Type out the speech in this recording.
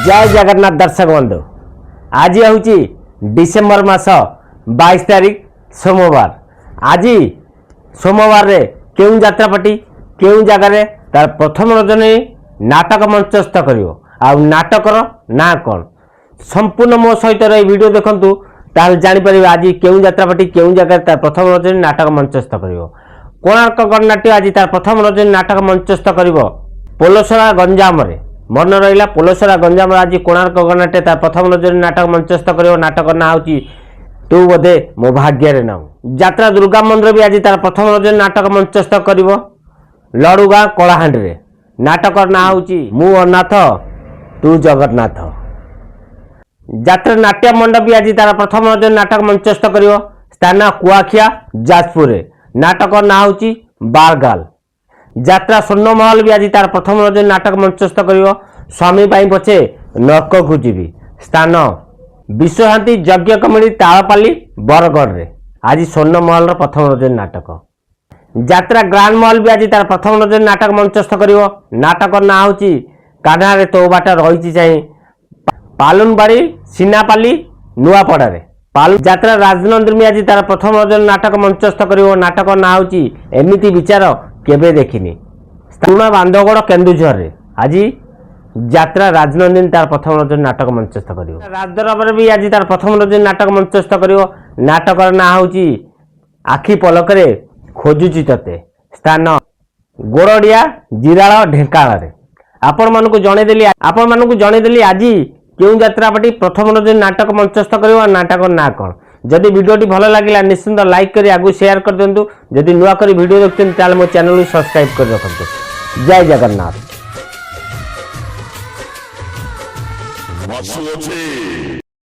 जय जगन्नाथ दर्शक बंधु आज हूँ डिसेम्बर मास 22 तारीख सोमवार। आज सोमवार रे केउं यात्रापाटी केउं जगार तार प्रथम रजनी नाटक मंचस्थ कर नाटकर ना कौन संपूर्ण मो सहित वीडियो देखु ताल जापर आज केउं यात्रापाटी केउं जगार तार प्रथम रजनी नाटक मंचस्थ कर कोणार्क गणनाट्य आज तार प्रथम रजनी नाटक मंचस्थ कर पोलसरा गंजाम रे मन रहा पोलसरा गंजाम आज कोणार्क गणनाट्य तार प्रथम रजनी नाटक मंचस्थ कर नाटक ना हूँ तू बोधे मो भाग्य रे नाऊ। यात्रा दुर्गा मंदिर भी आज तार प्रथम रजनी नाटक मंचस्थ कर लड़ुगाँ कलाहांडी रे नाटक ना हूँ मु अनाथ तू जगन्नाथ। यात्रा नाट्य मंडप भी आज तार प्रथम रजनी नाटक मंचस्थ कर स्थान कुआखिया जाजपुर रे नाटक ना हूँ बारगाल। यात्रा स्वर्ण महल भी आज तार प्रथम रजनी नाटक मंचस्थ कर स्वामी पछे नरक को जीवी स्थान विश्वशांति यज्ञ कमिटी तालपाली बरगढ़ रे आज स्वर्ण महल प्रथम रजनी नाटक। यात्रा ग्रांड महल भी आज तार प्रथम रजनी नाटक मंचस्थ कर नाटक ना हूँ कान्हा रे तो बाट रही चाहे पालुनबाड़ी सीनापाली नुआपड़ा रे यात्रा राजनंदिनी भी आज तार प्रथम रजनी नाटक मंचस्थ कर नाटक ना हूँ एमिति विचार केबे देखिनी पुणा बांधवगढ़ केन्दुझर रे आज यात्रा राजनंदिनी तार प्रथम रजनी नाटक मंचस्थ कर राजदरबार भी आज तार प्रथम रजनी नाटक मंचस्थ कर नाटक ना हूँ आखि पलक खोजुची तते स्थान गोरडिया जिराल ढेंकाल रे आपण मानकु जणेदेली आज केउं यात्रापाटी प्रथम रजनी नाटक मंचस्थ कर नाटक ना कौन। जदि वीडियोटी भल लगे निश्चिंत लाइक करी आगु शेयर कर दिंतु। जदि नुआ करी वीडियो देखते ताल मो चैनल सब्सक्राइब कर रखु। जय जगन्नाथ।